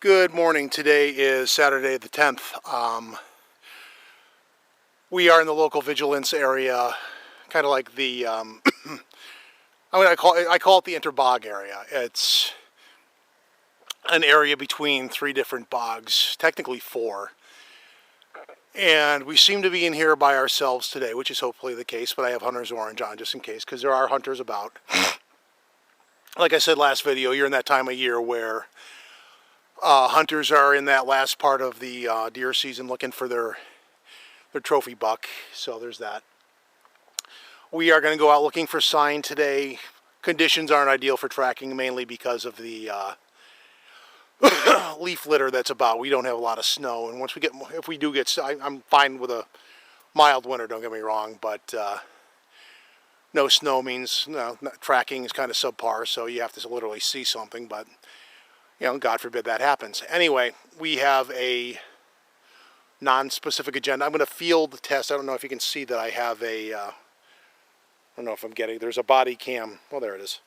Good morning. Today is Saturday the 10th. We are in the local vigilance area, kind of like the, I call it the Interbog area. It's an area between three different bogs, technically four. And we seem to be in here by ourselves today, which is hopefully the case, but I have Hunter's Orange on just in case, because there are hunters about. Like I said last video, you're in that time of year where hunters are in that last part of the deer season looking for their trophy buck, so there's that. We are going to go out looking for sign today. Conditions aren't ideal for tracking, mainly because of the leaf litter that's about. We don't have a lot of snow, and if we do get, I'm fine with a mild winter, don't get me wrong, but no snow means tracking is kind of subpar, so you have to literally see something, but God forbid that happens. Anyway, we have a non-specific agenda. I'm going to field test. I don't know if you can see that I have I don't know if I'm getting, there's a body cam. Well, there it is.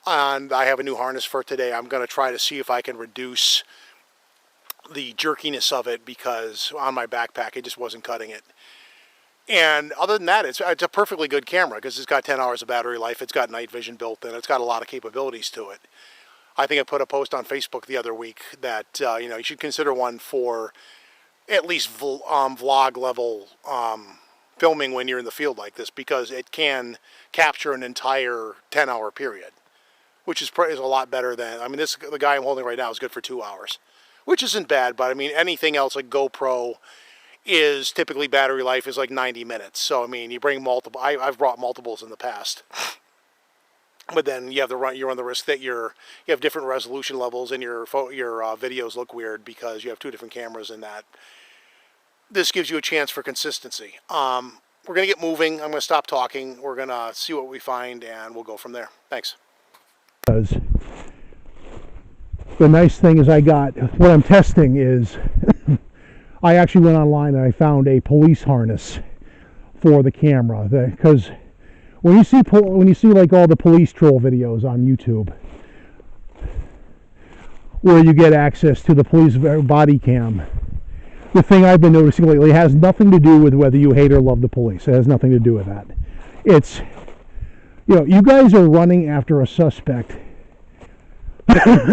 And I have a new harness for today. I'm going to try to see if I can reduce the jerkiness of it, because on my backpack, it just wasn't cutting it. And other than that, it's a perfectly good camera, because it's got 10 hours of battery life. It's got night vision built in. It's got a lot of capabilities to it. I think I put a post on Facebook the other week that you should consider one for at least vlog level filming when you're in the field like this, because it can capture an entire 10-hour period, which is a lot better than, the guy I'm holding right now is good for 2 hours, which isn't bad, but anything else like GoPro is typically battery life is like 90 minutes. So you bring multiple, I've brought multiples in the past. But then you run the risk that you have different resolution levels and your videos look weird because you have two different cameras in that. This gives you a chance for consistency. We're going to get moving. I'm going to stop talking. We're going to see what we find, and we'll go from there. Thanks. The nice thing is what I'm testing is I actually went online and I found a police harness for the camera, because when you see like all the police troll videos on YouTube where you get access to the police body cam, the thing I've been noticing lately has nothing to do with whether you hate or love the police. It has nothing to do with that. It's, you guys are running after a suspect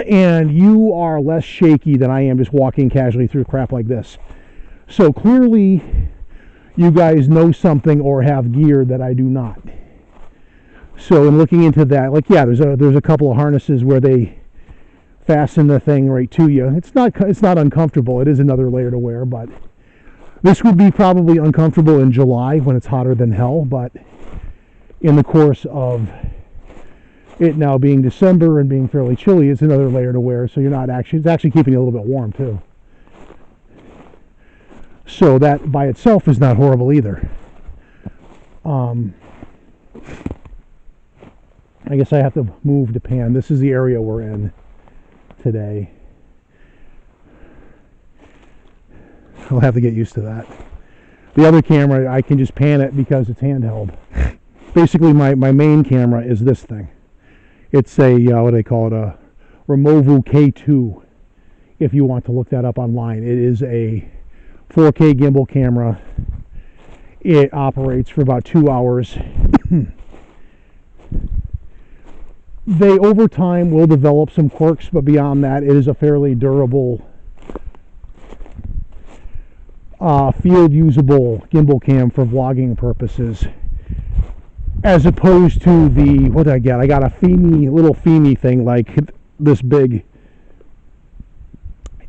and you are less shaky than I am just walking casually through crap like this. So clearly you guys know something or have gear that I do not. So in looking into that, there's a couple of harnesses where they fasten the thing right to you. It's not uncomfortable. It is another layer to wear, but this would be probably uncomfortable in July when it's hotter than hell. But in the course of it now being December and being fairly chilly, it's another layer to wear. So it's actually keeping you a little bit warm too. So that by itself is not horrible either. I guess I have to move to pan. This is the area we're in today. I'll have to get used to that. The other camera, I can just pan it because it's handheld. Basically, my main camera is this thing. It's a, what do they call it, a Removu K2, if you want to look that up online. It is a 4K gimbal camera. It operates for about 2 hours. They, over time, will develop some quirks, but beyond that, it is a fairly durable, field-usable gimbal cam for vlogging purposes, as opposed to the, what did I get? I got a little Fimi thing like this big,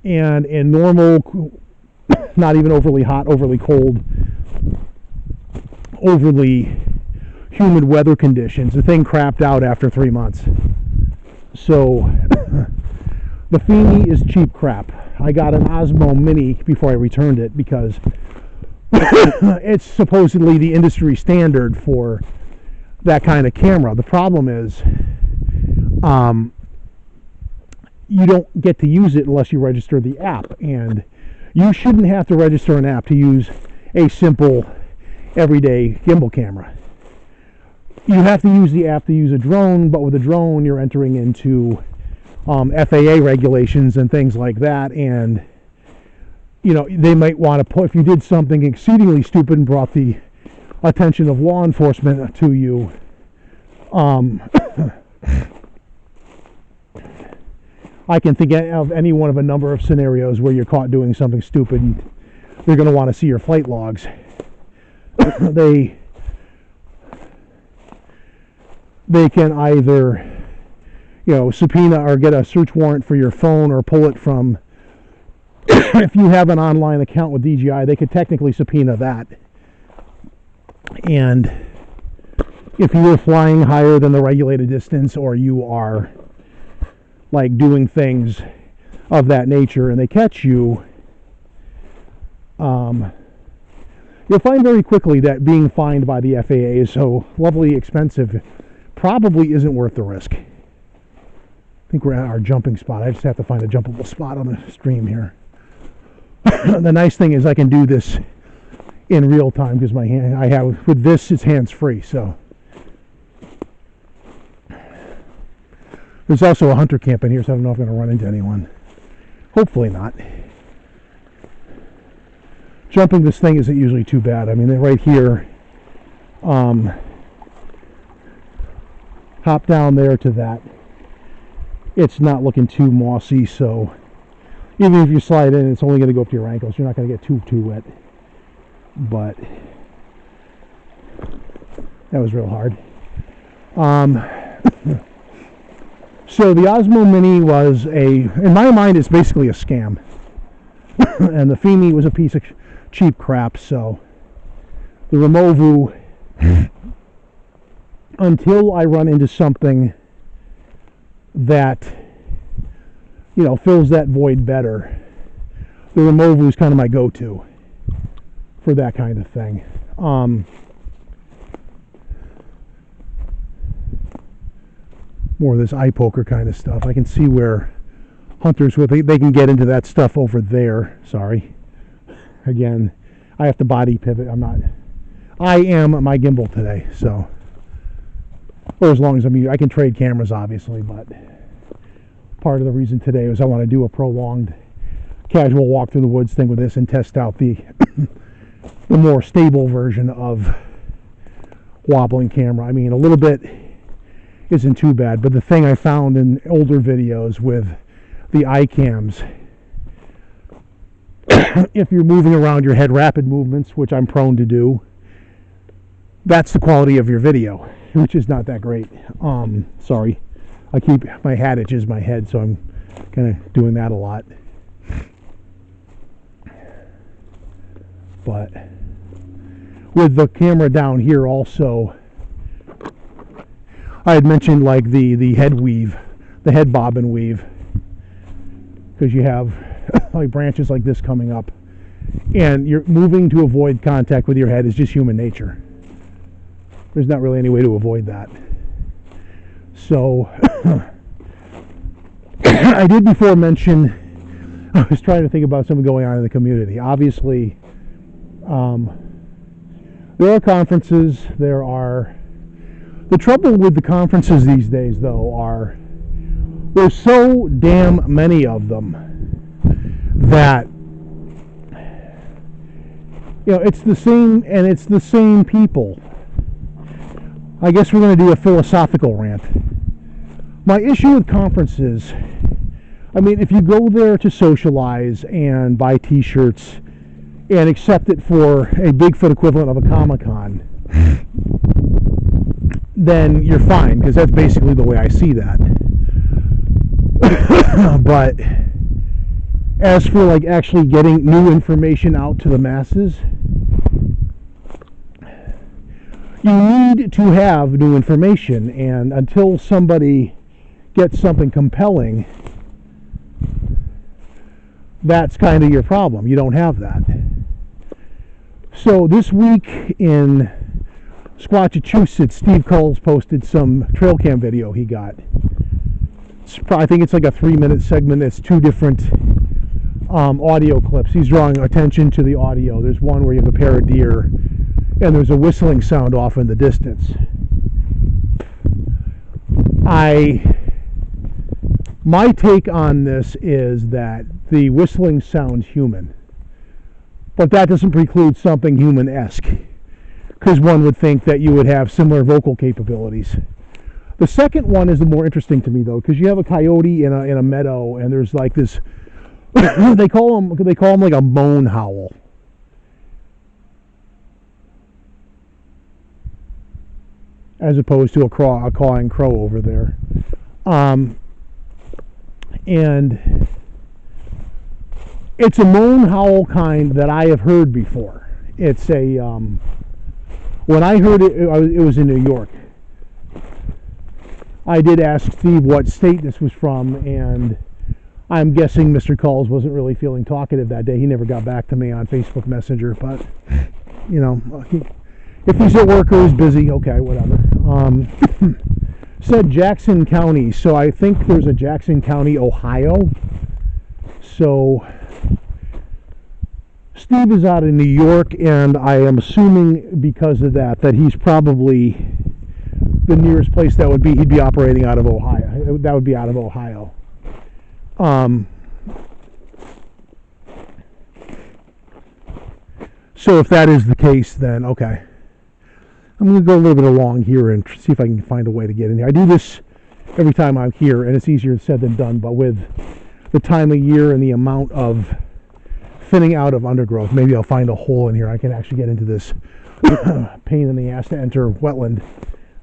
and in normal, not even overly hot, overly cold, overly humid weather conditions, the thing crapped out after 3 months. So the Fimi is cheap crap. I got an Osmo Mini before I returned it because it's supposedly the industry standard for that kind of camera. The problem is you don't get to use it unless you register the app, and you shouldn't have to register an app to use a simple everyday gimbal camera. You have to use the app to use a drone, but with a drone you're entering into FAA regulations and things like that, and they might want to put, if you did something exceedingly stupid and brought the attention of law enforcement to you, I can think of any one of a number of scenarios where you're caught doing something stupid and they're going to want to see your flight logs. They can either subpoena or get a search warrant for your phone, or pull it from if you have an online account with DJI, they could technically subpoena that. And if you were flying higher than the regulated distance, or you are like doing things of that nature, and they catch you, you'll find very quickly that being fined by the FAA is so lovely expensive probably isn't worth the risk. I think we're at our jumping spot. I just have to find a jumpable spot on the stream here. The nice thing is I can do this in real time because my hand, I have, with this, it's hands free. So there's also a hunter camp in here, so I don't know if I'm going to run into anyone. Hopefully not. Jumping this thing isn't usually too bad. I mean, they're right here. Hop down there to that. It's not looking too mossy, so even if you slide in, it's only going to go up to your ankles. You're not going to get too wet. But that was real hard. So the Osmo Mini was in my mind, it's basically a scam. And the Fimi was a piece of cheap crap. So the Removu, until I run into something that fills that void better, the Removu is kind of my go-to for that kind of thing. More of this eye poker kind of stuff. I can see where hunters they can get into that stuff over there. Sorry. Again, I have to body pivot. I am my gimbal today, so, or as long as I can trade cameras obviously, but part of the reason today was I want to do a prolonged casual walk through the woods thing with this and test out the the more stable version of wobbling camera. I mean, a little bit isn't too bad, but the thing I found in older videos with the iCams, if you're moving around your head, rapid movements, which I'm prone to do, that's the quality of your video, which is not that great. Sorry, I keep, my hat itches my head, so I'm kind of doing that a lot. But with the camera down here also, I had mentioned like the head weave, the head bob and weave, because you have like branches like this coming up, and you're moving to avoid contact with your head is just human nature. There's not really any way to avoid that. So I did before mention, I was trying to think about something going on in the community. Obviously, there are conferences, the trouble with the conferences these days, though, are there's so damn many of them that it's the same, and it's the same people. I guess we're going to do a philosophical rant. My issue with conferences, I mean, if you go there to socialize and buy t-shirts and accept it for a Bigfoot equivalent of a Comic-Con, then you're fine, because that's basically the way I see that. But as for like actually getting new information out to the masses, you need to have new information, and until somebody gets something compelling, that's kind of your problem. You don't have that. So this week in Squatchachusetts, Steve Culls posted some trail cam video he got. I think it's like a 3-minute segment. It's 2 different audio clips. He's drawing attention to the audio. There's one where you have a pair of deer and there's a whistling sound off in the distance. I My take on this is that the whistling sounds human, but that doesn't preclude something human-esque, because one would think that you would have similar vocal capabilities. The second one is the more interesting to me, though, because you have a coyote in a meadow, and there's like this. they call them like a moan howl. As opposed to a cawing crow over there. And it's a moan howl kind that I have heard before. It's a, when I heard it, it was in New York. I did ask Steve what state this was from, and I'm guessing Mr. Culls wasn't really feeling talkative that day. He never got back to me on Facebook Messenger, but, you know, if he's at work or he's busy, okay, whatever. Said Jackson County, so I think there's a Jackson County, Ohio. So Steve is out in New York, and I am assuming because of that he's probably the nearest place that would be, he'd be operating out of Ohio. That would be out of Ohio. So if that is the case, then okay. I'm going to go a little bit along here and see if I can find a way to get in here. I do this every time I'm here, and it's easier said than done, but with the time of year and the amount of thinning out of undergrowth, maybe I'll find a hole in here. I can actually get into this pain in the ass to enter wetland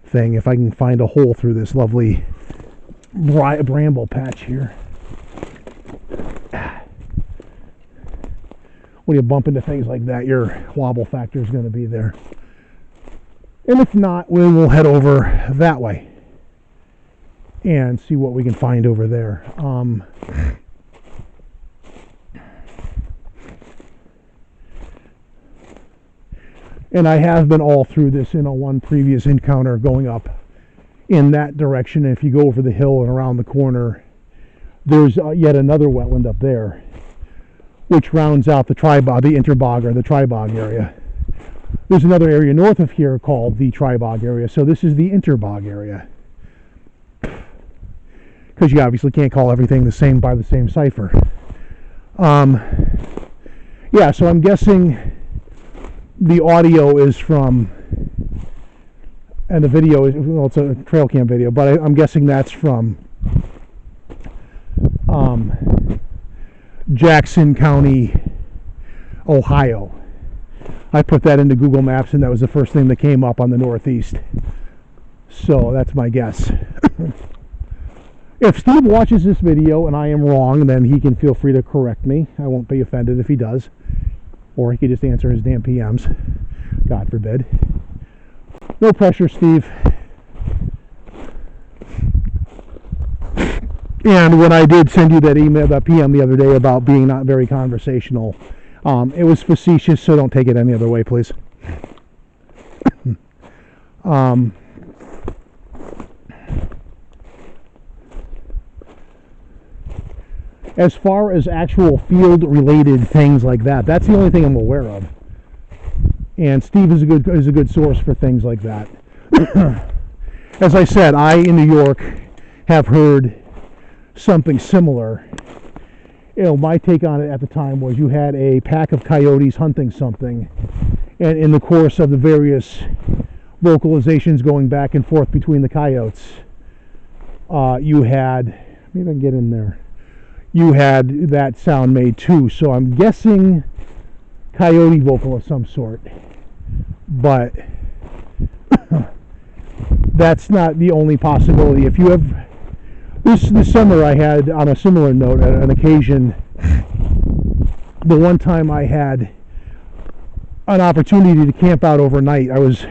thing if I can find a hole through this lovely bramble patch here. When you bump into things like that, your wobble factor is going to be there. And if not, we'll head over that way and see what we can find over there. And I have been all through this in a one previous encounter going up in that direction. And if you go over the hill and around the corner, there's yet another wetland up there, which rounds out the interbog or the tribog area. There's another area north of here called the tribog area, so this is the interbog area. Because you obviously can't call everything the same by the same cipher. Yeah, so I'm guessing the audio is from, and the video is, well, it's a trail cam video, but I'm guessing that's from Jackson County, Ohio. I put that into Google Maps, and that was the first thing that came up on the northeast. So that's my guess. If Steve watches this video and I am wrong, then he can feel free to correct me. I won't be offended if he does. Or he could just answer his damn PMs. God forbid. No pressure, Steve. And when I did send you that email, that PM the other day about being not very conversational, it was facetious, so don't take it any other way, please. As far as actual field-related things like that, that's the only thing I'm aware of. And Steve is a good source for things like that. As I said, I in New York have heard something similar. You know, my take on it at the time was you had a pack of coyotes hunting something, and in the course of the various vocalizations going back and forth between the coyotes, you had, maybe I can get in there, you had that sound made too. So I'm guessing coyote vocal of some sort, but that's not the only possibility. If you have this summer, I had, on a similar note, at an occasion, the one time I had an opportunity to camp out overnight, I was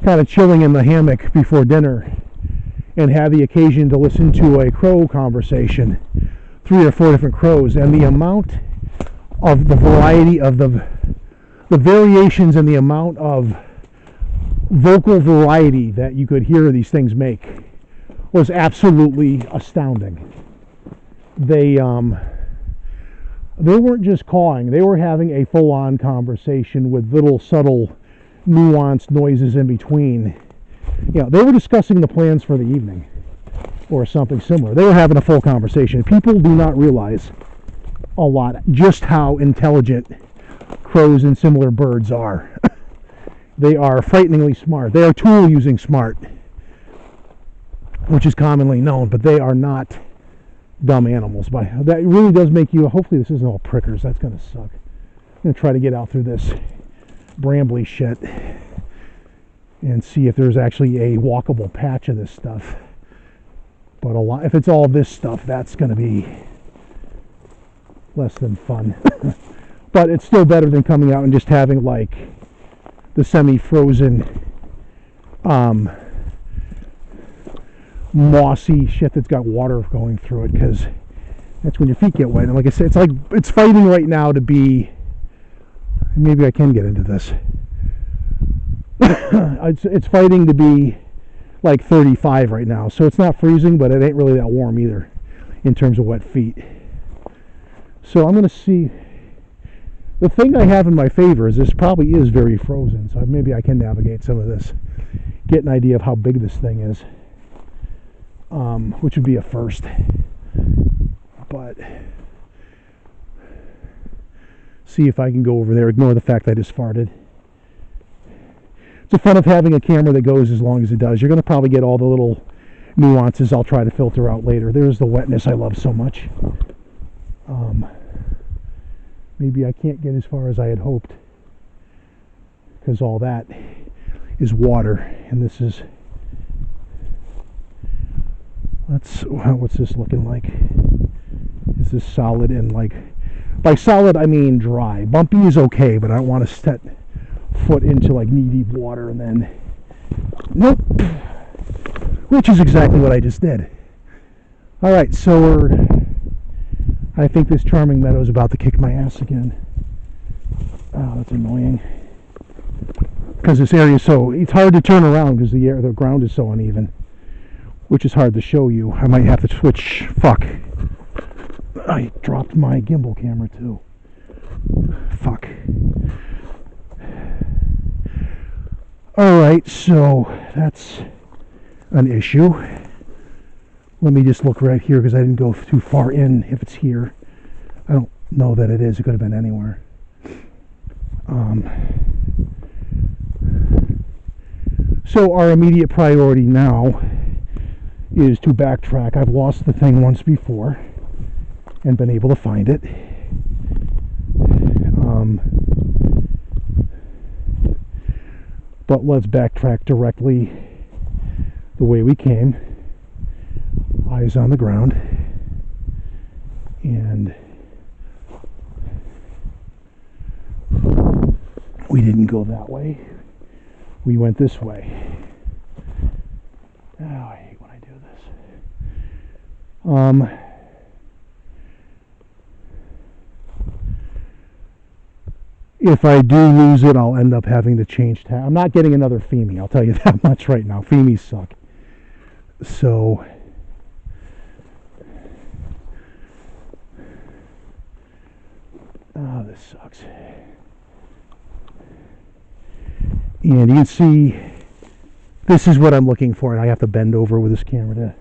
kind of chilling in the hammock before dinner and had the occasion to listen to a crow conversation, 3 or 4 different crows, and the amount of the variety of the variations and the amount of vocal variety that you could hear these things make was absolutely astounding. They weren't just cawing, they were having a full-on conversation with little subtle nuanced noises in between. You know, they were discussing the plans for the evening. or something similar. They were having a full conversation. People do not realize a lot just how intelligent crows and similar birds are. They are frighteningly smart. They are tool using smart, which is commonly known, but they are not dumb animals. That really does make you, hopefully this isn't all prickers, that's going to suck. I'm going to try to get out through this brambly shit and see if there's actually a walkable patch of this stuff. But if it's all this stuff, that's going to be less than fun. But it's still better than coming out and just having like the semi-frozen mossy shit that's got water going through it, because that's when your feet get wet. And like I said, it's fighting right now to be, maybe I can get into this. It's fighting to be like 35 right now, so it's not freezing, but it ain't really that warm either in terms of wet feet. So I'm going to see. The thing I have in my favor is this probably is very frozen, so maybe I can navigate some of this, get an idea of how big this thing is, which would be a first. But see if I can go over there, ignore the fact I just farted. It's the fun of having a camera that goes as long as it does. You're going to probably get all the little nuances I'll try to filter out later. There's the wetness I love so much. Maybe I can't get as far as I had hoped, because all that is water, and this is, what's this looking like? Is this solid? And like, by solid I mean dry. Bumpy is okay, but I don't want to set foot into like knee-deep water and then, nope, which is exactly what I just did. All right, so I think this Charming Meadow is about to kick my ass again. Oh, that's annoying. Because this area is so, it's hard to turn around because the ground is so uneven, which is hard to show you. I might have to switch. Fuck. I dropped my gimbal camera too. Fuck. Alright, so that's an issue. Let me just look right here because I didn't go too far in. If it's here, I don't know that it is. It could have been anywhere. So our immediate priority now is to backtrack. I've lost the thing once before and been able to find it. But let's backtrack directly the way we came. Eyes on the ground. And we didn't go that way. We went this way. Oh, I hate when I do this. If I do lose it, I'll end up having to change tab. I'm not getting another Fimi, I'll tell you that much right now. Fimis suck. So oh, this sucks. And you can see this is what I'm looking for, and I have to bend over with this camera to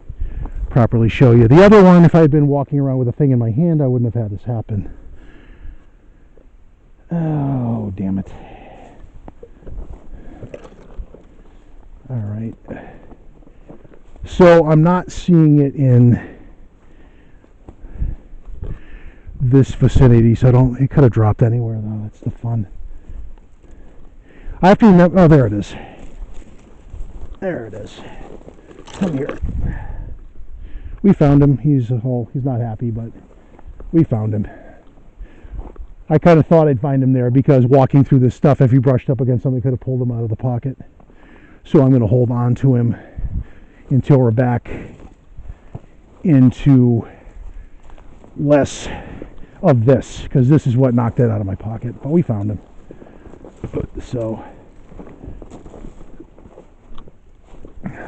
properly show you. The other one, if I had been walking around with a thing in my hand, I wouldn't have had this happen. Oh, damn it. All right. So I'm not seeing it in this vicinity, so it could have dropped anywhere though. That's the fun. I have to remember. Oh, there it is. There it is. Come here. We found him. He's not happy, but we found him. I kind of thought I'd find him there because walking through this stuff, if he brushed up against something, could have pulled him out of the pocket. So I'm going to hold on to him until we're back into less of this, because this is what knocked it out of my pocket. But we found him. So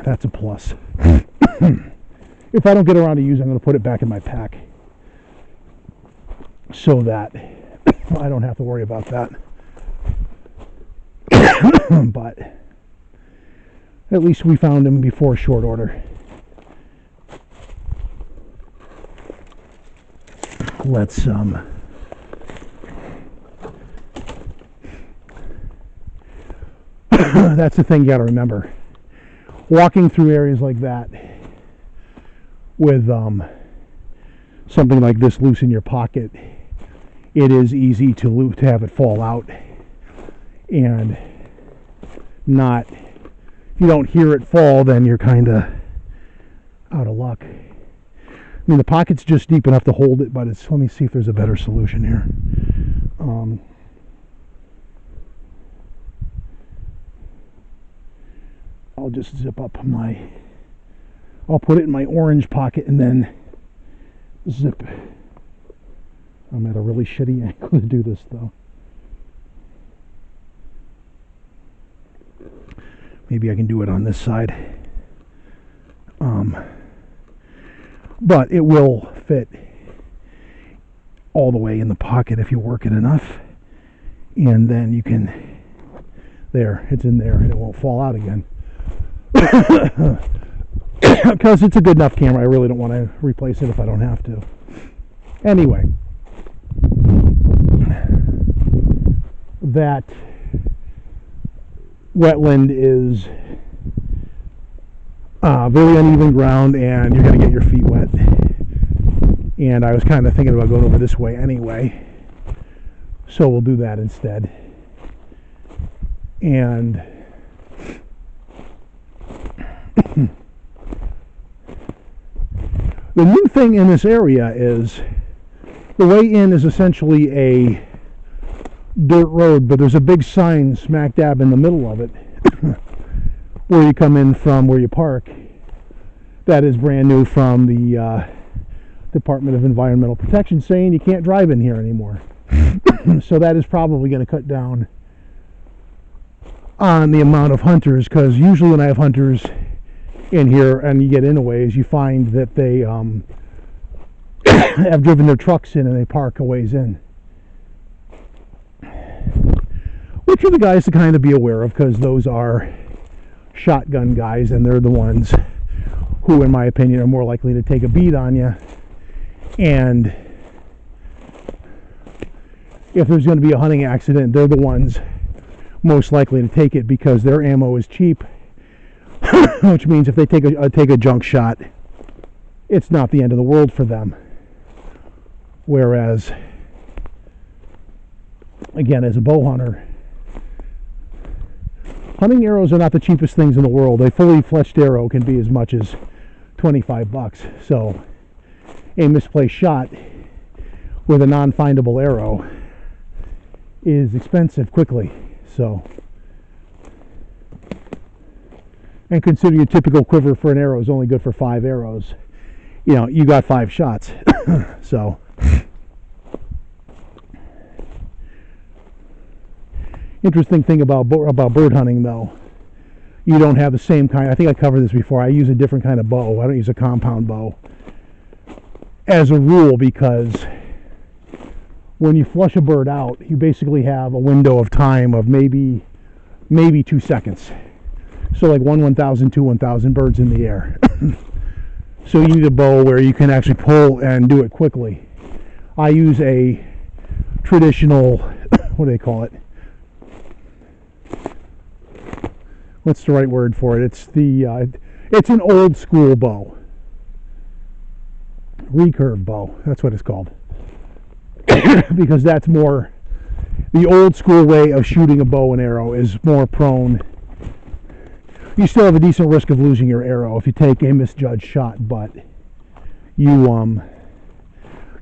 that's a plus. If I don't get around to using it, I'm going to put it back in my pack so that I don't have to worry about that. But at least we found him before short order. let's that's the thing you got to remember. Walking through areas like that with something like this loose in your pocket, it is easy to have it fall out, and not, if you don't hear it fall, then you're kind of out of luck. I mean, the pocket's just deep enough to hold it, but it's, let me see if there's a better solution here. I'll just zip up I'll put it in my orange pocket and then zip. I'm at a really shitty angle to do this though. Maybe I can do it on this side. But it will fit all the way in the pocket if you work it enough. And then you can, there, it's in there and it won't fall out again. Because it's a good enough camera, I really don't want to replace it if I don't have to. Anyway, that wetland is very uneven ground, and you're going to get your feet wet. And I was kind of thinking about going over this way anyway, so we'll do that instead. And the new thing in this area is the way in is essentially a dirt road, but there's a big sign smack dab in the middle of it where you come in from, where you park. That is brand new from the Department of Environmental Protection, saying you can't drive in here anymore. So that is probably going to cut down on the amount of hunters, because usually when I have hunters in here and you get in a ways, you find that they have driven their trucks in and they park a ways in, which are the guys to kind of be aware of, because those are shotgun guys, and they're the ones who, in my opinion, are more likely to take a beat on you. And if there's going to be a hunting accident, they're the ones most likely to take it, because their ammo is cheap. Which means if they take a junk shot, it's not the end of the world for them. Whereas, again, as a bow hunter, hunting arrows are not the cheapest things in the world. A fully fleshed arrow can be as much as $25. So a misplaced shot with a non-findable arrow is expensive quickly. So, and consider your typical quiver for an arrow is only good for 5 arrows. You know, you got 5 shots. So, interesting thing about bird hunting, though, you don't have the same kind. I think I covered this before. I use a different kind of bow. I don't use a compound bow as a rule, because when you flush a bird out, you basically have a window of time of maybe 2 seconds. So like 1/1000, 2/1000 birds in the air. So you need a bow where you can actually pull and do it quickly. I use a traditional, what do they call it? What's the right word for it? It's an old school bow. Recurve bow, that's what it's called. Because that's more, the old school way of shooting a bow and arrow is more prone. You still have a decent risk of losing your arrow if you take a misjudged shot, but you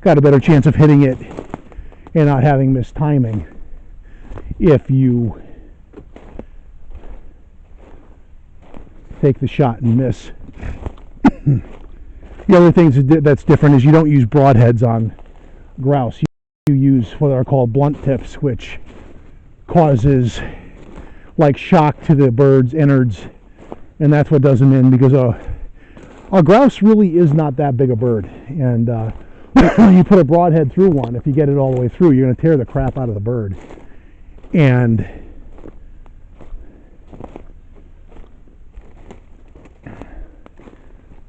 got a better chance of hitting it and not having missed timing if you take the shot and miss. The other thing that's different is you don't use broadheads on grouse. You use what are called blunt tips, which causes like shock to the bird's innards, and that's what does them in, because a grouse really is not that big a bird, and you put a broadhead through one, if you get it all the way through, you're going to tear the crap out of the bird. And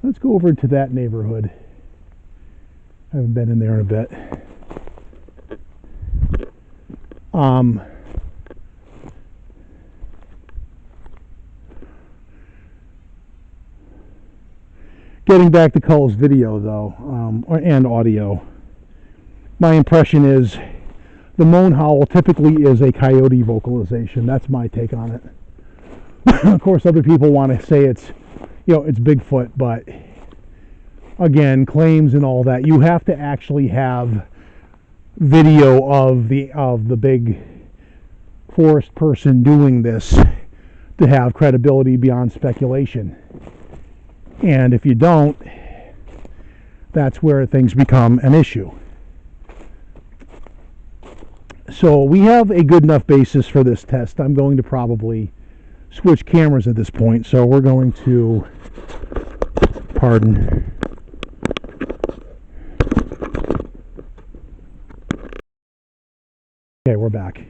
let's go over to that neighborhood. I haven't been in there in a bit. Getting back to Cull's video, though, and audio, my impression is the moan howl typically is a coyote vocalization. That's my take on it. Of course, other people want to say it's, it's Bigfoot, but again, claims and all that, you have to actually have video of the big forest person doing this to have credibility beyond speculation. And if you don't, that's where things become an issue. So we have a good enough basis for this test. I'm going to probably switch cameras at this point. So we're going to, pardon. Okay, we're back.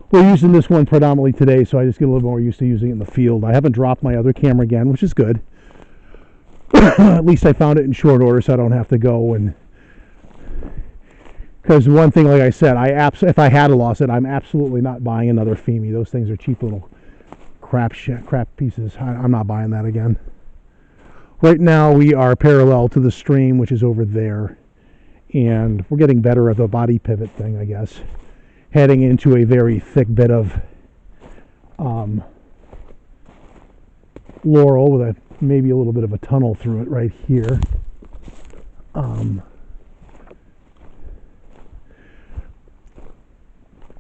We're using this one predominantly today, so I just get a little more used to using it in the field. I haven't dropped my other camera again, which is good. At least I found it in short order, so I don't have to go and... Because one thing, like I said, if I had lost it, I'm absolutely not buying another Fimi. Those things are cheap little crap pieces. I'm not buying that again. Right now, we are parallel to the stream, which is over there. And we're getting better at the body pivot thing, I guess. Heading into a very thick bit of laurel with maybe a little bit of a tunnel through it right here. I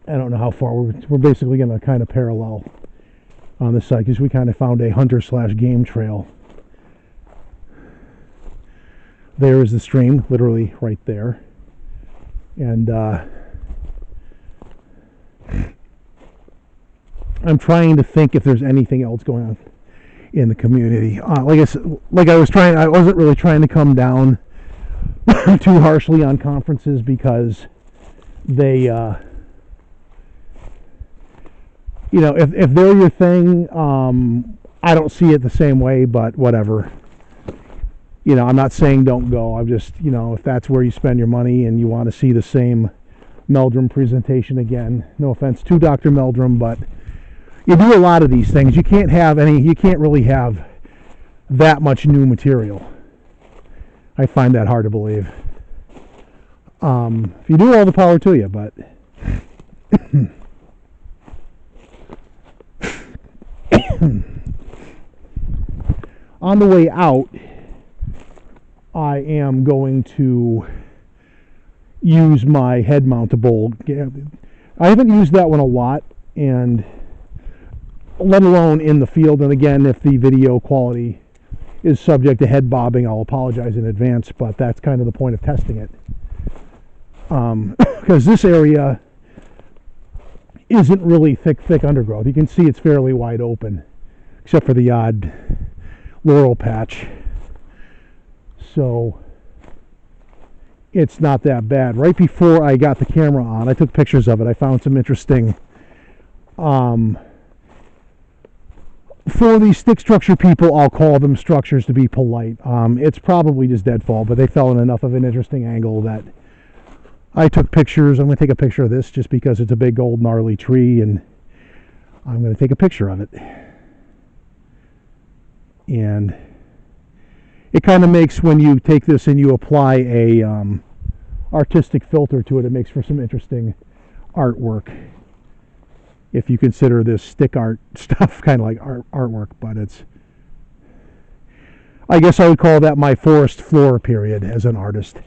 don't know how far. We're basically going to kind of parallel on this side because we kind of found a hunter/game trail. There is the stream, literally right there. And I'm trying to think if there's anything else going on in the community. I wasn't really trying to come down too harshly on conferences because they, if they're your thing, I don't see it the same way, but whatever. I'm not saying don't go. I'm just, if that's where you spend your money and you want to see the same Meldrum presentation again, no offense to Dr. Meldrum, but you do a lot of these things. You can't really have that much new material. I find that hard to believe. If you do, all the power to you, but on the way out, I am going to use my head mountable. I haven't used that one a lot, and let alone in the field. And again, if the video quality is subject to head bobbing, I'll apologize in advance, but that's kind of the point of testing it. Because this area isn't really thick undergrowth. You can see it's fairly wide open, except for the odd laurel patch. So it's not that bad. Right before I got the camera on, I took pictures of it. I found some interesting, for these stick structure people, I'll call them structures to be polite. It's probably just deadfall, but they fell in enough of an interesting angle that I took pictures. I'm going to take a picture of this just because it's a big old gnarly tree, and I'm going to take a picture of it. And it kind of makes, when you take this and you apply a artistic filter to it, it makes for some interesting artwork. If you consider this stick art stuff kind of like artwork, but I guess I would call that my forest floor period as an artist,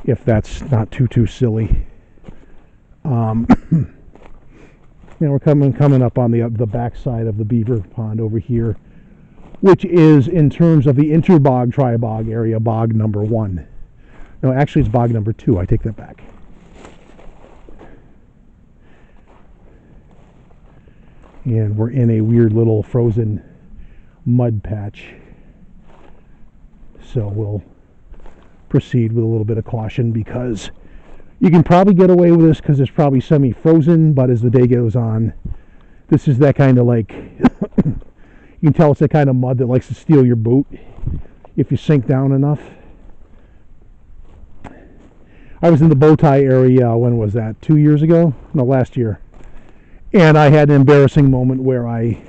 if that's not too silly. We're coming up on the back side of the beaver pond over here, which is, in terms of the interbog tribog area, bog number 1. No, actually it's bog number 2. I take that back. And we're in a weird little frozen mud patch. So we'll proceed with a little bit of caution, because you can probably get away with this because it's probably semi-frozen, but as the day goes on, this is that kind of like, you can tell it's the kind of mud that likes to steal your boot if you sink down enough. I was in the bow tie area, when was that? 2 years ago? No, last year. And I had an embarrassing moment where I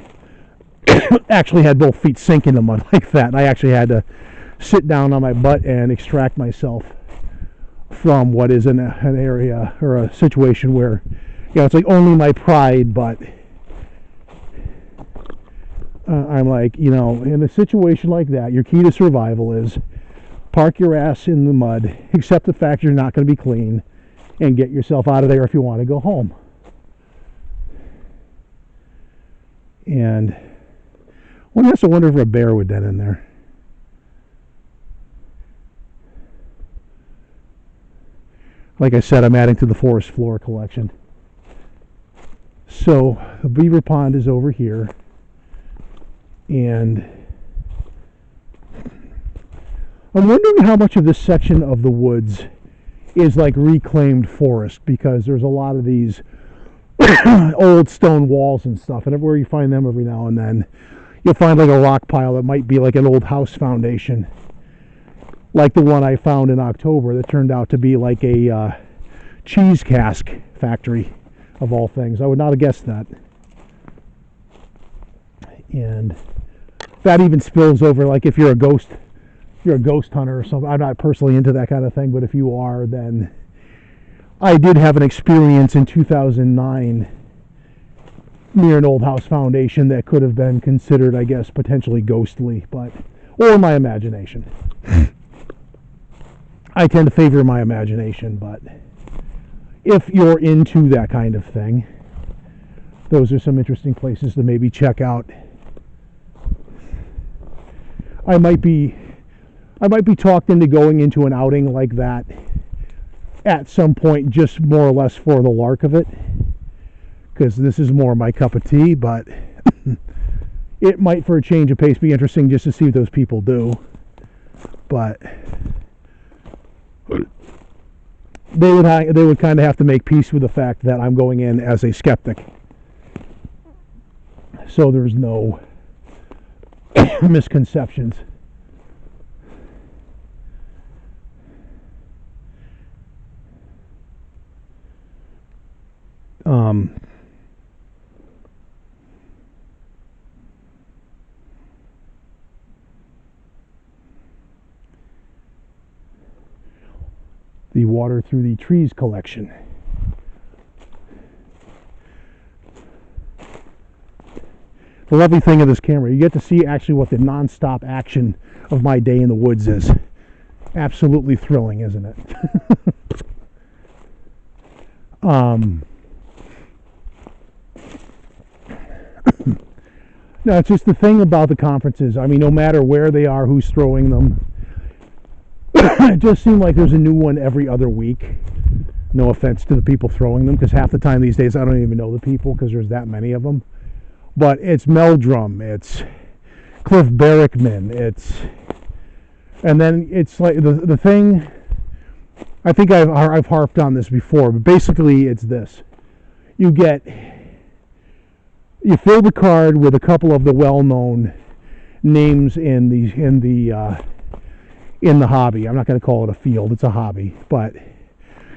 actually had both feet sink in the mud like that. And I actually had to sit down on my butt and extract myself from what is an area or a situation where, it's like only my pride, but I'm like, in a situation like that, your key to survival is park your ass in the mud, accept the fact you're not going to be clean, and get yourself out of there if you want to go home. And one has to wonder if a bear would den in there. Like I said, I'm adding to the forest floor collection. So the beaver pond is over here, and I'm wondering how much of this section of the woods is like reclaimed forest, because there's a lot of these old stone walls and stuff, and everywhere you find them every now and then, you'll find like a rock pile that might be like an old house foundation, like the one I found in October that turned out to be like a cheese cask factory, of all things. I would not have guessed that. And that even spills over, like if you're a ghost hunter or something. I'm not personally into that kind of thing, but if you are, then I did have an experience in 2009 near an old house foundation that could have been considered, I guess, potentially ghostly, or my imagination. I tend to favor my imagination, but if you're into that kind of thing, those are some interesting places to maybe check out. I might be talked into going into an outing like that at some point, just more or less for the lark of it, because this is more my cup of tea, but it might, for a change of pace, be interesting just to see what those people do. But they would kind of have to make peace with the fact that I'm going in as a skeptic, so there's no misconceptions. The water through the trees collection. The lovely thing of this camera, you get to see actually what the non-stop action of my day in the woods is. Absolutely thrilling, isn't it? No, it's just the thing about the conferences. I mean, no matter where they are, who's throwing them, it just seems like there's a new one every other week. No offense to the people throwing them, because half the time these days I don't even know the people because there's that many of them. But it's Meldrum, it's Cliff Barrickman, and then it's like the thing. I think I've harped on this before, but basically it's this: you fill the card with a couple of the well-known names in the hobby. I'm not going to call it a field; it's a hobby. But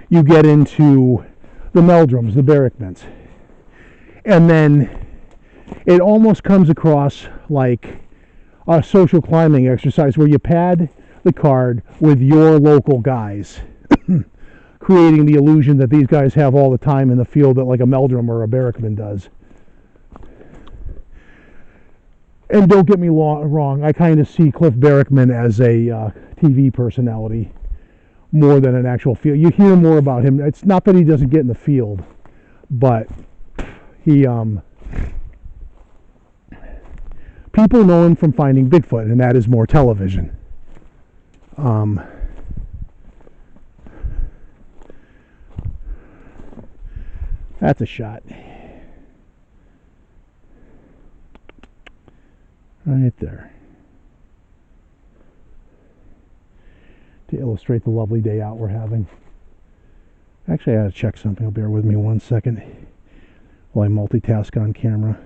you get into the Meldrums, the Barrickmans, and then it almost comes across like a social climbing exercise where you pad the card with your local guys, creating the illusion that these guys have all the time in the field that like a Meldrum or a Barrickman does. And don't get me wrong, I kind of see Cliff Barrickman as a TV personality more than an actual field. You hear more about him. It's not that he doesn't get in the field, but he people know him from Finding Bigfoot, and that is more television. That's a shot. Right there. To illustrate the lovely day out we're having. Actually, I gotta check something. Bear with me 1 second while I multitask on camera.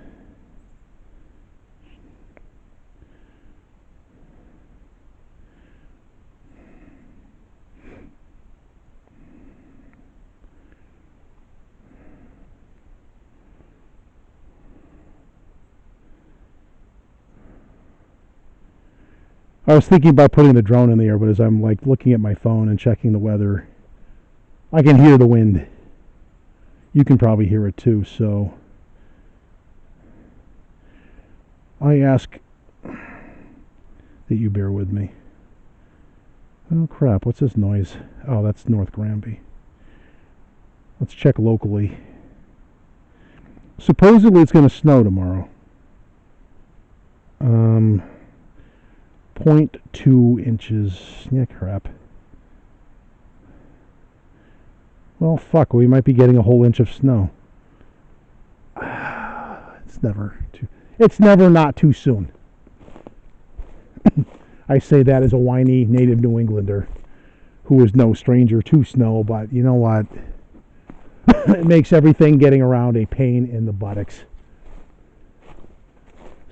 I was thinking about putting the drone in the air, but as I'm like looking at my phone and checking the weather, I can hear the wind. You can probably hear it too, so I ask that you bear with me. Oh crap, what's this noise? Oh, that's North Granby. Let's check locally. Supposedly it's going to snow tomorrow. 0.2 inches. Yeah, crap. Well, fuck, we might be getting a whole inch of snow. It's never not too soon. I say that as a whiny native New Englander who is no stranger to snow, but you know what? It makes everything getting around a pain in the buttocks.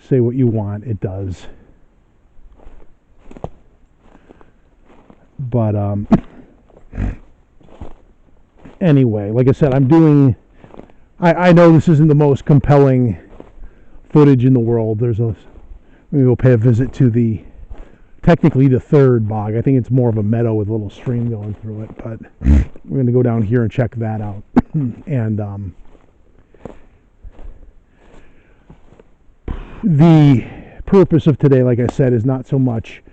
Say what you want, it does. But anyway, like I said, I know this isn't the most compelling footage in the world. We will pay a visit to technically the third bog. I think it's more of a meadow with a little stream going through it, but we're going to go down here and check that out. And the purpose of today, like I said, is not so much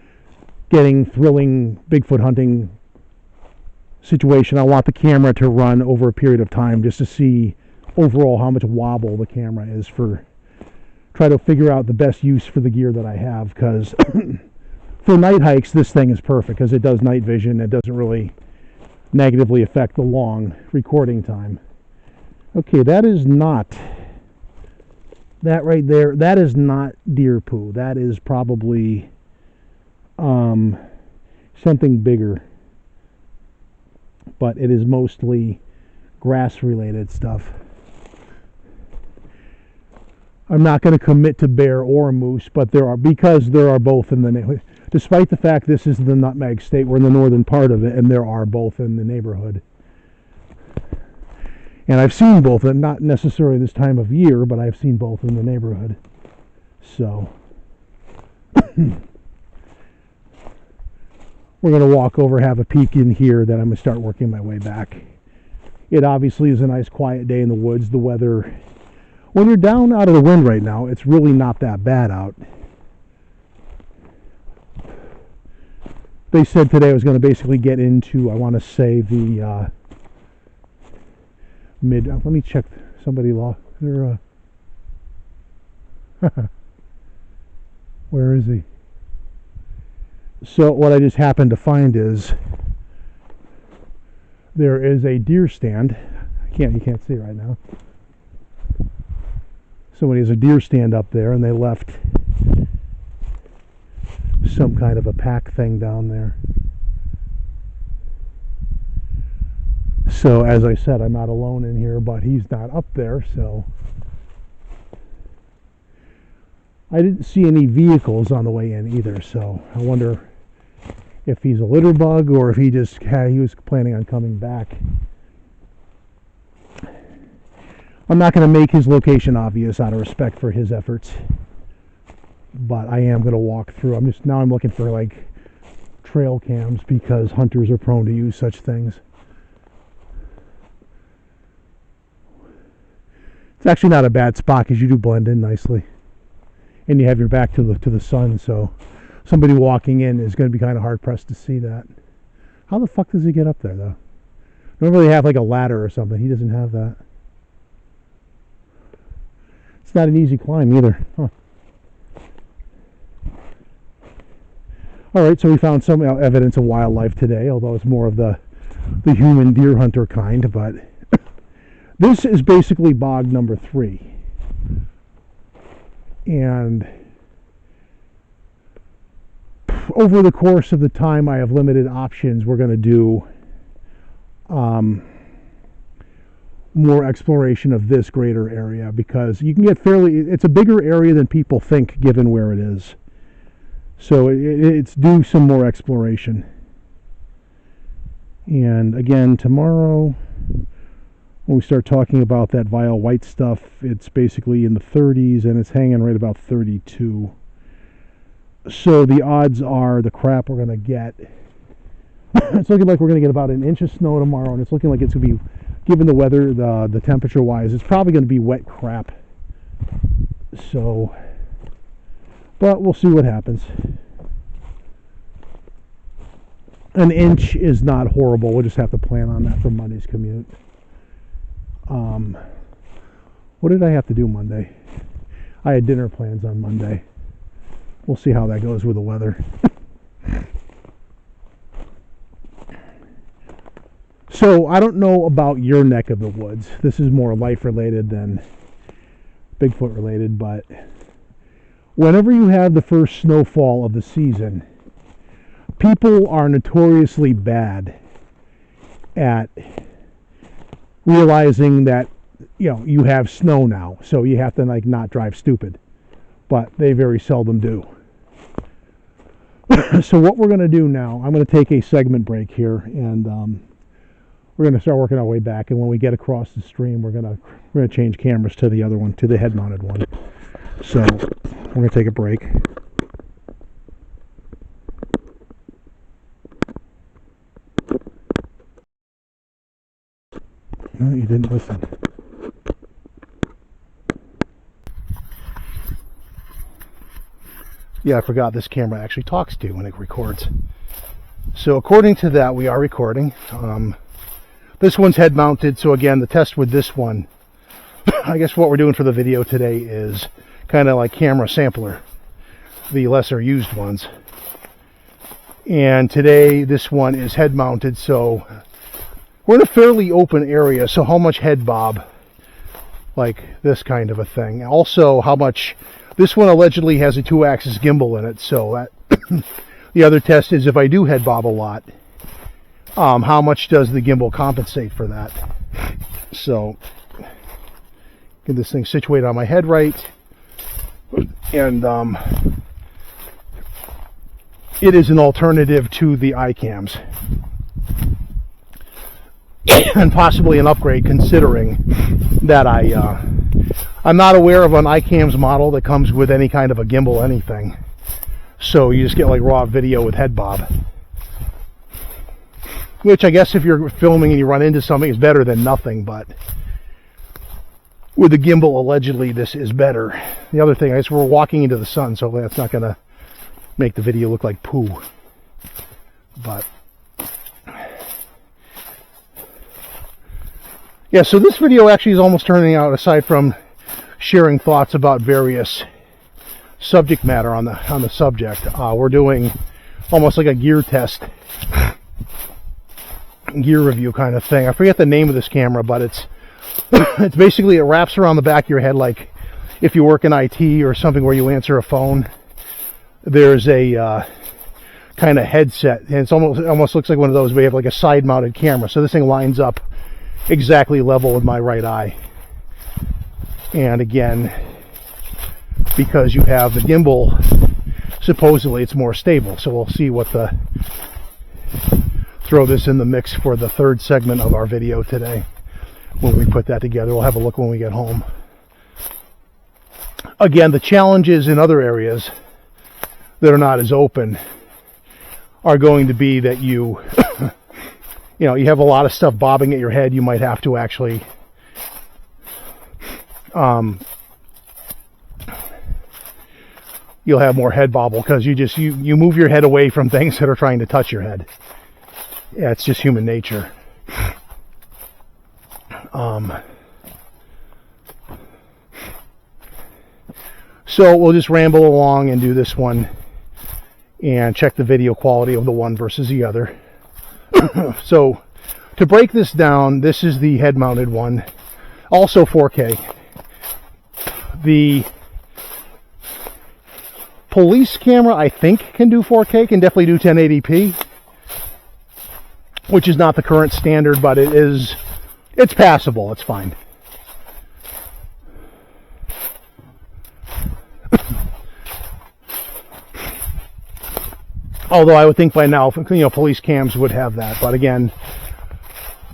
getting thrilling Bigfoot hunting situation. I want the camera to run over a period of time just to see overall how much wobble the camera is try to figure out the best use for the gear that I have, because for night hikes this thing is perfect because it does night vision. It doesn't really negatively affect the long recording time. Okay, that right there, that is not deer poo. That is probably something bigger, but it is mostly grass related stuff. I'm not going to commit to bear or moose, but because there are both in the neighborhood. Despite the fact this is the Nutmeg State, we're in the northern part of it, and there are both in the neighborhood. And I've seen both, and not necessarily this time of year, but I've seen both in the neighborhood. So we're going to walk over, have a peek in here, then I'm going to start working my way back. It obviously is a nice quiet day in the woods. The weather, when you're down out of the wind right now, it's really not that bad out. They said today I was going to basically get into, I want to say, the let me check. Somebody lost their where is he? So what I just happened to find is there is a deer stand. You can't see it right now. Somebody has a deer stand up there, and they left some kind of a pack thing down there. So as I said, I'm not alone in here, but he's not up there, so I didn't see any vehicles on the way in either, so I wonder if he's a litter bug or if he was planning on coming back. I'm not going to make his location obvious out of respect for his efforts, but I am going to walk through. I'm looking for like trail cams because hunters are prone to use such things. It's actually not a bad spot because you do blend in nicely, and you have your back to the sun, so somebody walking in is going to be kind of hard pressed to see that. How the fuck does he get up there though? Normally they have like a ladder or something. He doesn't have that. It's not an easy climb either. Huh. Alright, so we found some evidence of wildlife today, although it's more of the human deer hunter kind, but this is basically bog number 3. And over the course of the time I have limited options, we're going to do more exploration of this greater area, because you can get it's a bigger area than people think given where it is. So it's due some more exploration. And again, tomorrow, when we start talking about that vile white stuff, it's basically in the 30s and it's hanging right about 32. So the odds are the crap we're going to get, it's looking like we're going to get about an inch of snow tomorrow, and it's looking like it's going to be, given the weather, the temperature wise, it's probably going to be wet crap. So, but we'll see what happens. An inch is not horrible. We'll just have to plan on that for Monday's commute. What did I have to do Monday? I had dinner plans on Monday. We'll see how that goes with the weather. So I don't know about your neck of the woods. This is more life related than Bigfoot related, but whenever you have the first snowfall of the season, people are notoriously bad at realizing that, you know, you have snow now, so you have to like not drive stupid, but they very seldom do. So what we're going to do now, I'm going to take a segment break here, and we're going to start working our way back, and when we get across the stream, we're going to change cameras to the other one, to the head mounted one. So we're going to take a break. No, you didn't listen. Yeah, I forgot this camera actually talks to you when it records. So according to that, we are recording. This one's head mounted, so again, the test with this one, I guess what we're doing for the video today is kind of like camera sampler, the lesser used ones. And today, this one is head mounted, so we're in a fairly open area, so how much head bob, like this kind of a thing. Also, how much, this one allegedly has a 2-axis gimbal in it, so that the other test is if I do head bob a lot, how much does the gimbal compensate for that? So, get this thing situated on my head right, and it is an alternative to the iCams. And possibly an upgrade, considering that I'm not aware of an iCams model that comes with any kind of a gimbal anything. So you just get like raw video with head bob. Which I guess if you're filming and you run into something is better than nothing, but with the gimbal allegedly this is better. The other thing, I guess we're walking into the sun, so that's not going to make the video look like poo. But yeah, so this video actually is almost turning out, aside from sharing thoughts about various subject matter on the subject, we're doing almost like a gear test, gear review kind of thing. I forget the name of this camera, but it's basically, it wraps around the back of your head like if you work in IT or something where you answer a phone. There's a kind of headset, and it almost looks like one of those where you have like a side mounted camera. So this thing lines up exactly level with my right eye. And again, because you have the gimbal, supposedly it's more stable. So we'll see what throw this in the mix for the third segment of our video today. When we put that together, we'll have a look when we get home. Again, the challenges in other areas that are not as open are going to be that you you know, you have a lot of stuff bobbing at your head. You might have to actually you'll have more head bobble because you move your head away from things that are trying to touch your head. Yeah, it's just human nature. So we'll just ramble along and do this one and check the video quality of the one versus the other. So to break this down, this is the head mounted one, also 4K. The police camera, I think, can do 4K, can definitely do 1080p, which is not the current standard, but it's passable, it's fine. Although I would think by now, you know, police cams would have that. But again,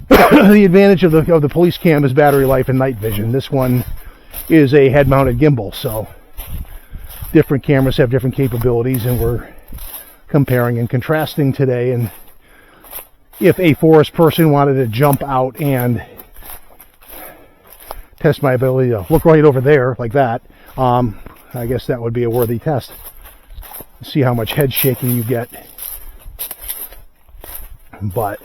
the advantage of the police cam is battery life and night vision. This one is a head-mounted gimbal, so different cameras have different capabilities, and we're comparing and contrasting today. And if a forest person wanted to jump out and test my ability to look right over there like that, I guess that would be a worthy test. See how much head shaking you get. But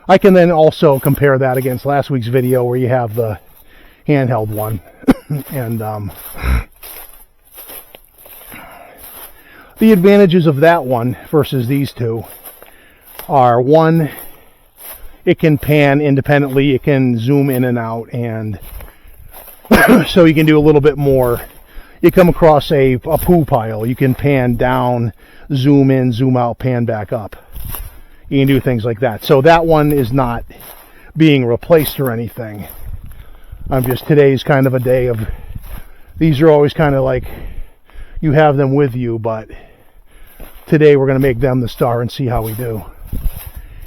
I can then also compare that against last week's video where you have the handheld one. And the advantages of that one versus these two are, one, it can pan independently, it can zoom in and out, and so you can do a little bit more. You come across a poo pile, you can pan down, zoom in, zoom out, pan back up. You can do things like that. So that one is not being replaced or anything. Today's kind of a day of, these are always kind of like, you have them with you, but today we're going to make them the star and see how we do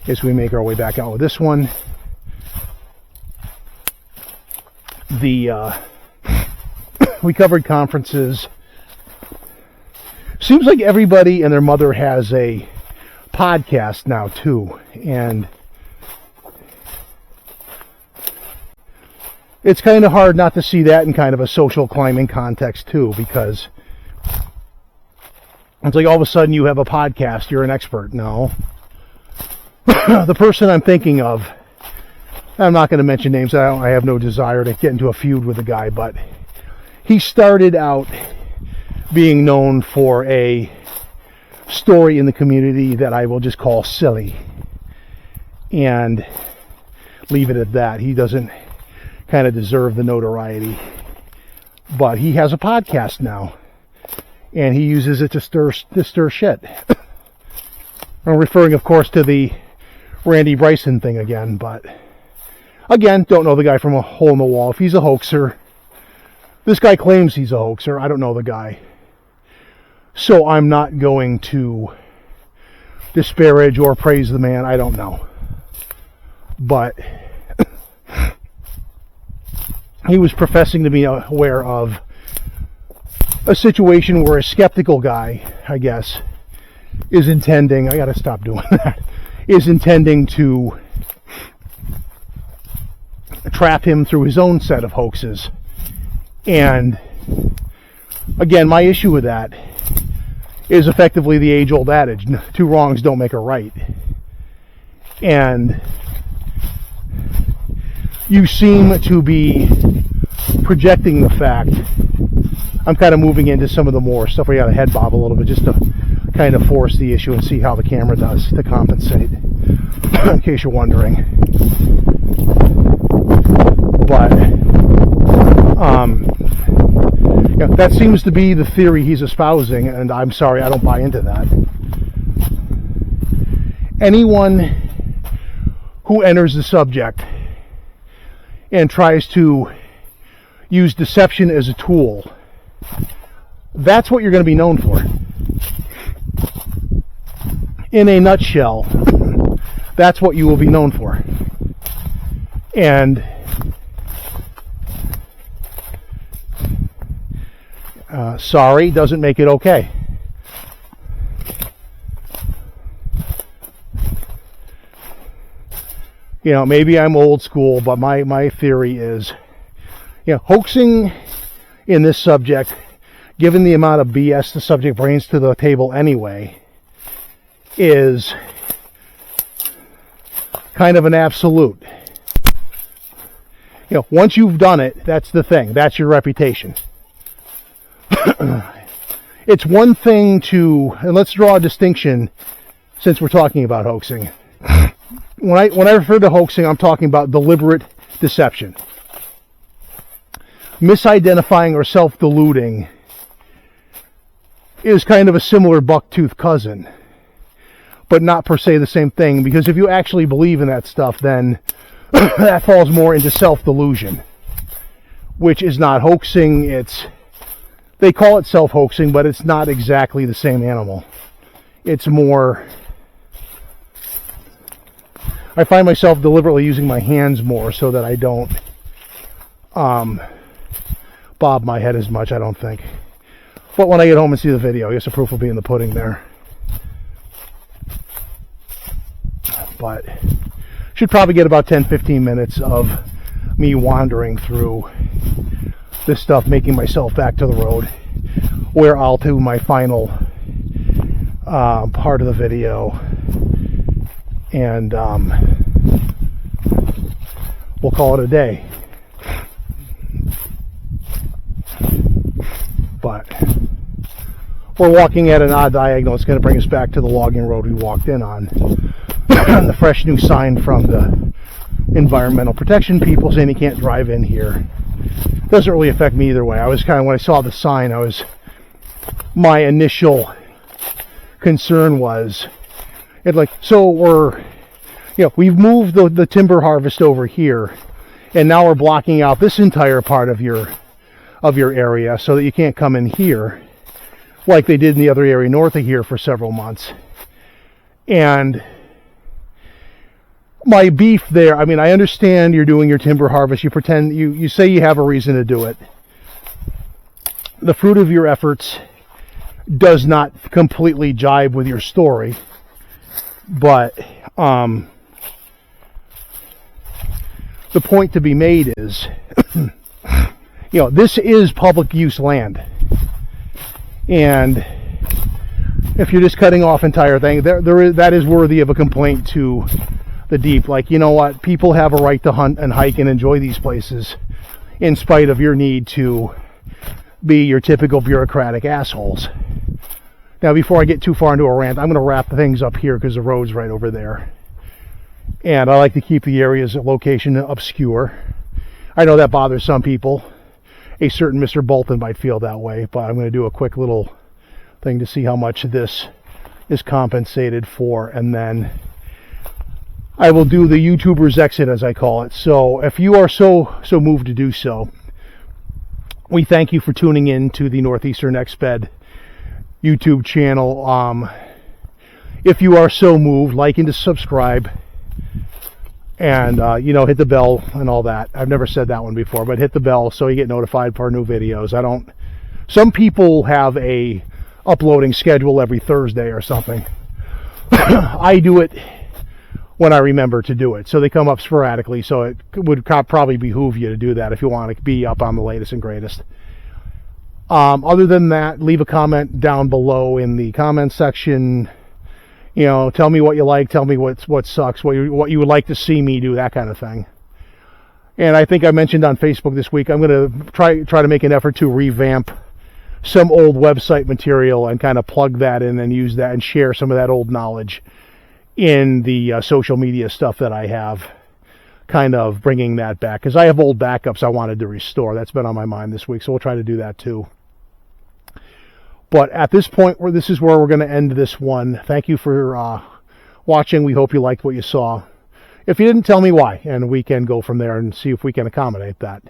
as we make our way back out with this one. We covered conferences. Seems like everybody and their mother has a podcast now too, and it's kind of hard not to see that in kind of a social climbing context too, because it's like all of a sudden you have a podcast, you're an expert. No. The person I'm thinking of, I'm not going to mention names, I have no desire to get into a feud with the guy, but he started out being known for a story in the community that I will just call silly and leave it at that. He doesn't kind of deserve the notoriety, but he has a podcast now and he uses it to stir shit. I'm referring, of course, to the Randy Bryson thing again, but again, don't know the guy from a hole in the wall. If he's a hoaxer, this guy claims he's a hoaxer. I don't know the guy. So I'm not going to disparage or praise the man. I don't know. But he was professing to be aware of a situation where a skeptical guy, I guess, is intending, I gotta stop doing that, is intending to trap him through his own set of hoaxes. And again, my issue with that is effectively the age-old adage, two wrongs don't make a right. And you seem to be projecting the fact, I'm kind of moving into some of the more stuff where you got to head bob a little bit just to kind of force the issue and see how the camera does to compensate, in case you're wondering. But that seems to be the theory he's espousing, and I'm sorry, I don't buy into that. Anyone who enters the subject and tries to use deception as a tool, that's what you're going to be known for. In a nutshell, that's what you will be known for. And sorry doesn't make it okay. You know, maybe I'm old school, but my theory is, hoaxing in this subject, given the amount of BS the subject brings to the table anyway, is kind of an absolute. Once you've done it, that's the thing. That's your reputation. It's one thing to, and let's draw a distinction since we're talking about hoaxing. When I refer to hoaxing, I'm talking about deliberate deception. Misidentifying or self-deluding is kind of a similar buck-tooth cousin, but not per se the same thing, because if you actually believe in that stuff, then that falls more into self-delusion, which is not hoaxing. They call it self-hoaxing, but it's not exactly the same animal. It's more, I find myself deliberately using my hands more so that I don't bob my head as much, I don't think. But when I get home and see the video, I guess the proof will be in the pudding there. But should probably get about 10-15 minutes of me wandering through this stuff, making myself back to the road, where I'll do my final part of the video, and we'll call it a day. But we're walking at an odd diagonal. It's going to bring us back to the logging road we walked in on. The fresh new sign from the environmental protection people saying you can't drive in here. Doesn't really affect me either way. I was kind of, when I saw the sign, my initial concern was, we've moved the timber harvest over here, and now we're blocking out this entire part of your area so that you can't come in here like they did in the other area north of here for several months. And my beef there, I mean, I understand you're doing your timber harvest. You pretend, you say you have a reason to do it. The fruit of your efforts does not completely jibe with your story. But the point to be made is, this is public use land. And if you're just cutting off entire thing, that is worthy of a complaint to the deep. Like, you know what, people have a right to hunt and hike and enjoy these places in spite of your need to be your typical bureaucratic assholes. Now, before I get too far into a rant, I'm going to wrap things up here because the road's right over there, and I like to keep the area's location obscure. I know that bothers some people. A certain Mr. Bolton might feel that way, but I'm going to do a quick little thing to see how much this is compensated for, and then I will do the YouTuber's exit, as I call it. So if you are so moved to do so, we thank you for tuning in to the Northeastern Exped YouTube channel. If you are so moved, like and to subscribe, and hit the bell and all that. I've never said that one before, but hit the bell so you get notified for our new videos. Some people have a uploading schedule every Thursday or something. I do it when I remember to do it, so they come up sporadically. So it would probably behoove you to do that if you want to be up on the latest and greatest. Other than that, leave a comment down below in the comment section. Tell me what you like, tell me what sucks, what you would like to see me do, that kind of thing. And I think I mentioned on Facebook this week, I'm going to try to make an effort to revamp some old website material and kind of plug that in and use that and share some of that old knowledge in the social media stuff that I have, kind of bringing that back. Because I have old backups I wanted to restore. That's been on my mind this week, so we'll try to do that too. But at this point, this is where we're going to end this one. Thank you for watching. We hope you liked what you saw. If you didn't, tell me why, and we can go from there and see if we can accommodate that.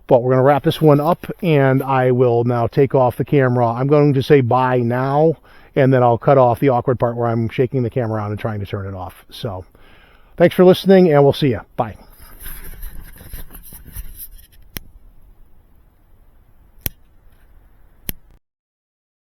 But we're going to wrap this one up, and I will now take off the camera. I'm going to say bye now, and then I'll cut off the awkward part where I'm shaking the camera around and trying to turn it off. So thanks for listening, and we'll see you. Bye.